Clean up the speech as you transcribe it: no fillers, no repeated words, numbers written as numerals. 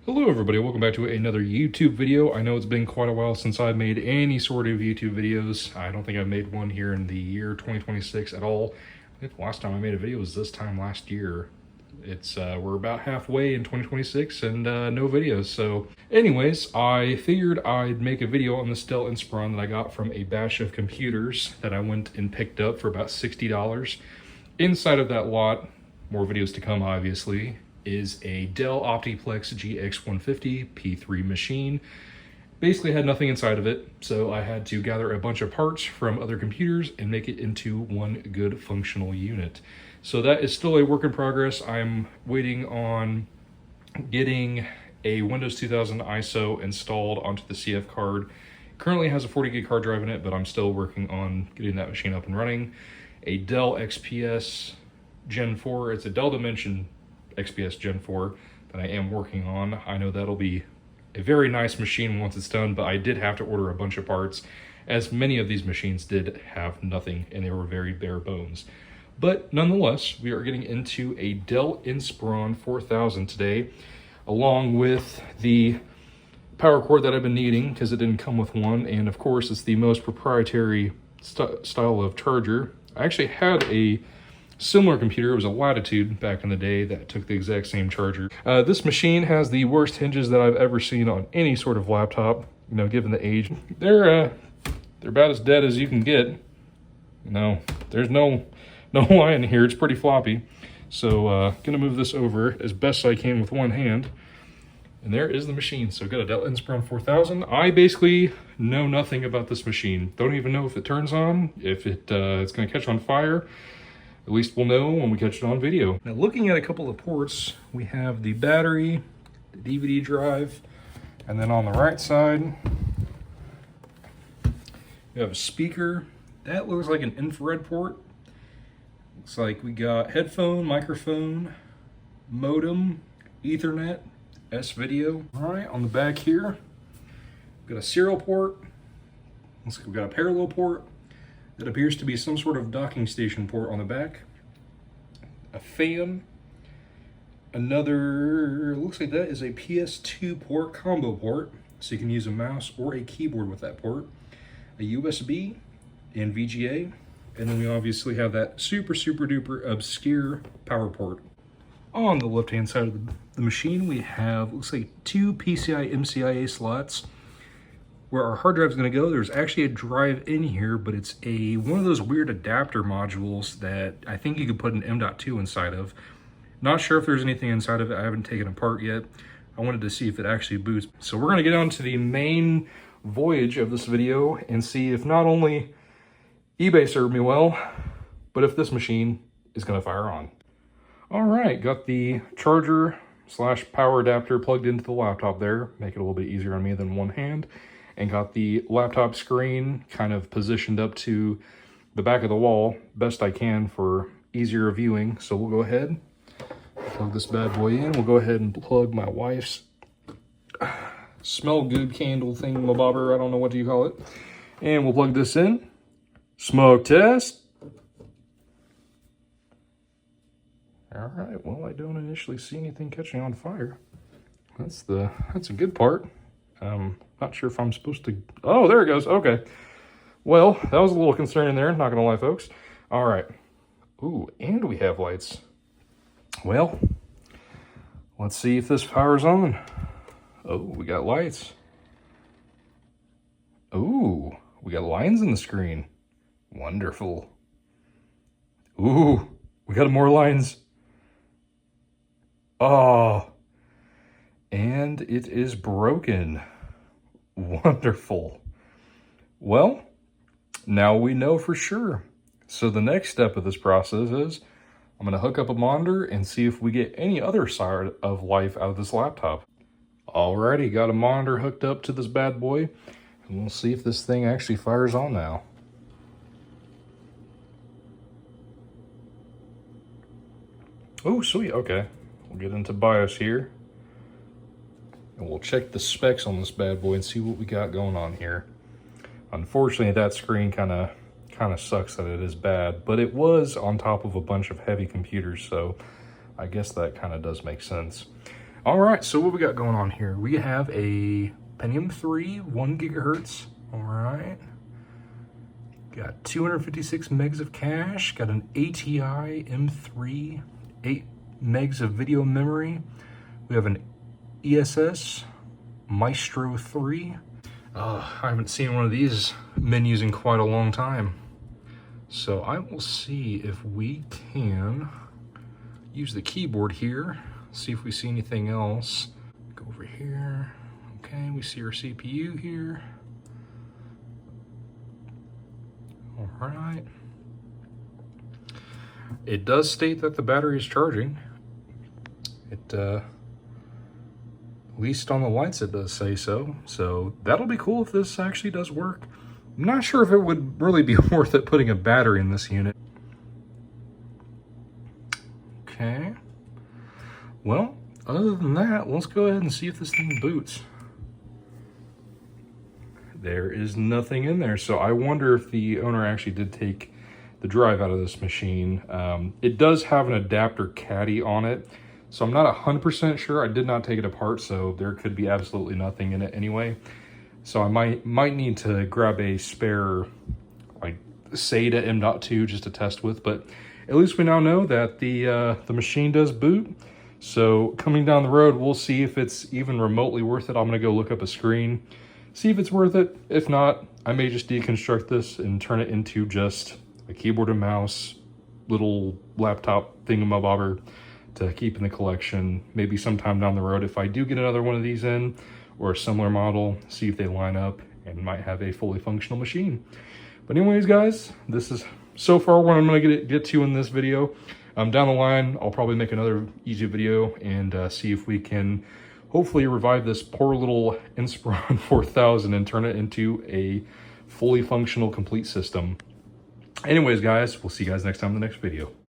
Hello everybody, welcome back to another YouTube video. I know it's been quite a while since I've made any sort of YouTube videos. I don't think I've made one here in the year 2026 at all. I think the last time I made a video was this time last year. We're about halfway in 2026 and no videos. So anyways, I figured I'd make a video on this Dell Inspiron that I got from a batch of computers that I went and picked up for about $60. Inside of that lot, more videos to come obviously, is a Dell Optiplex GX150 P3 machine. Basically had nothing inside of it, so I had to gather a bunch of parts from other computers and make it into one good functional unit. So that is still a work in progress. I'm waiting on getting a Windows 2000 ISO installed onto the CF card. Currently has a 40 gig hard drive in it, but I'm still working on getting that machine up and running. A Dell XPS Gen 4, it's a Dell Dimension XPS Gen 4 that I am working on. I know that'll be a very nice machine once it's done, but I did have to order a bunch of parts, as many of these machines did have nothing and they were very bare bones. But nonetheless, we are getting into a Dell Inspiron 4000 today, along with the power cord that I've been needing because it didn't come with one, and of course it's the most proprietary style of charger. I actually had a similar computer. It was a Latitude back in the day that took the exact same charger. This machine has the worst hinges that I've ever seen on any sort of laptop, you know, given the age. They're about as dead as you can get. There's no line here. It's pretty floppy. So gonna move this over as best I can with one hand. And there is the machine. So got a Dell Inspiron 4000. I basically know nothing about this machine. Don't even know if it turns on, if it's gonna catch on fire. At least we'll know when we catch it on video. Now, looking at a couple of ports, we have the battery, the DVD drive, and then on the right side, we have a speaker. That looks like an infrared port. Looks like we got headphone, microphone, modem, Ethernet, S-video. All right, on the back here, we've got a serial port. Looks like we've got a parallel port. That appears to be some sort of docking station port on the back. A fan. Another, looks like that is a PS2 port, combo port. So you can use a mouse or a keyboard with that port. A USB and VGA. And then we obviously have that super duper obscure power port. On the left hand side of the machine, we have, looks like 2 PCI MCIA slots. Where our hard drive is going to go, there's actually a drive in here, but it's one of those weird adapter modules that I think you could put an M.2 inside of. Not sure if there's anything inside of it. I haven't taken it apart yet. I wanted to see if it actually boots. So we're going to get on to the main voyage of this video and see if not only eBay served me well, but if this machine is going to fire on. All right, got the charger / power adapter plugged into the laptop there. Make it a little bit easier on me than one hand. And got the laptop screen kind of positioned up to the back of the wall, best I can for easier viewing. So we'll go ahead, plug this bad boy in. We'll go ahead and plug my wife's smell good candle thingamabobber, I don't know what you call it. And we'll plug this in. Smoke test. All right, well, I don't initially see anything catching on fire. That's a good part. Not sure if I'm supposed to... Oh, there it goes. Okay. Well, that was a little concerning there. Not gonna lie, folks. All right. Ooh, and we have lights. Well, let's see if this powers on. Oh, we got lights. Ooh, we got lines in the screen. Wonderful. Ooh, we got more lines. Oh, and it is broken. Wonderful. Well, now we know for sure. So the next step of this process is I'm going to hook up a monitor and see if we get any other side of life out of this laptop. Alrighty, got a monitor hooked up to this bad boy, and we'll see if this thing actually fires on now. Oh, sweet. Okay. We'll get into BIOS here. And we'll check the specs on this bad boy and see what we got going on here. Unfortunately, that screen kind of sucks that it is bad, but it was on top of a bunch of heavy computers, so I guess that kind of does make sense. All right, so what we got going on here? We have a Pentium 3, 1 gigahertz. All right. Got 256 megs of cache. Got an ATI M3, 8 megs of video memory. We have an ESS Maestro 3. I haven't seen one of these menus in quite a long time. So I will see if we can use the keyboard here, see if we see anything else. Go over here. Okay, we see our CPU here. All right. It does state that the battery is charging. At least on the lights it does say so. So that'll be cool if this actually does work. I'm not sure if it would really be worth it putting a battery in this unit. Okay. Well, other than that, let's go ahead and see if this thing boots. There is nothing in there, so I wonder if the owner actually did take the drive out of this machine. It does have an adapter caddy on it, so I'm not 100% sure. I did not take it apart, so there could be absolutely nothing in it anyway. So I might need to grab a spare, like, SATA M.2 just to test with, but at least we now know that the machine does boot. So coming down the road, we'll see if it's even remotely worth it. I'm gonna go look up a screen, see if it's worth it. If not, I may just deconstruct this and turn it into just a keyboard and mouse, little laptop thingamabobber to keep in the collection. Maybe sometime down the road, if I do get another one of these in, or a similar model, see if they line up and might have a fully functional machine. But anyways, guys, this is so far what I'm gonna get to in this video. Down the line, I'll probably make another easy video and see if we can hopefully revive this poor little Inspiron 4000 and turn it into a fully functional, complete system. Anyways, guys, we'll see you guys next time in the next video.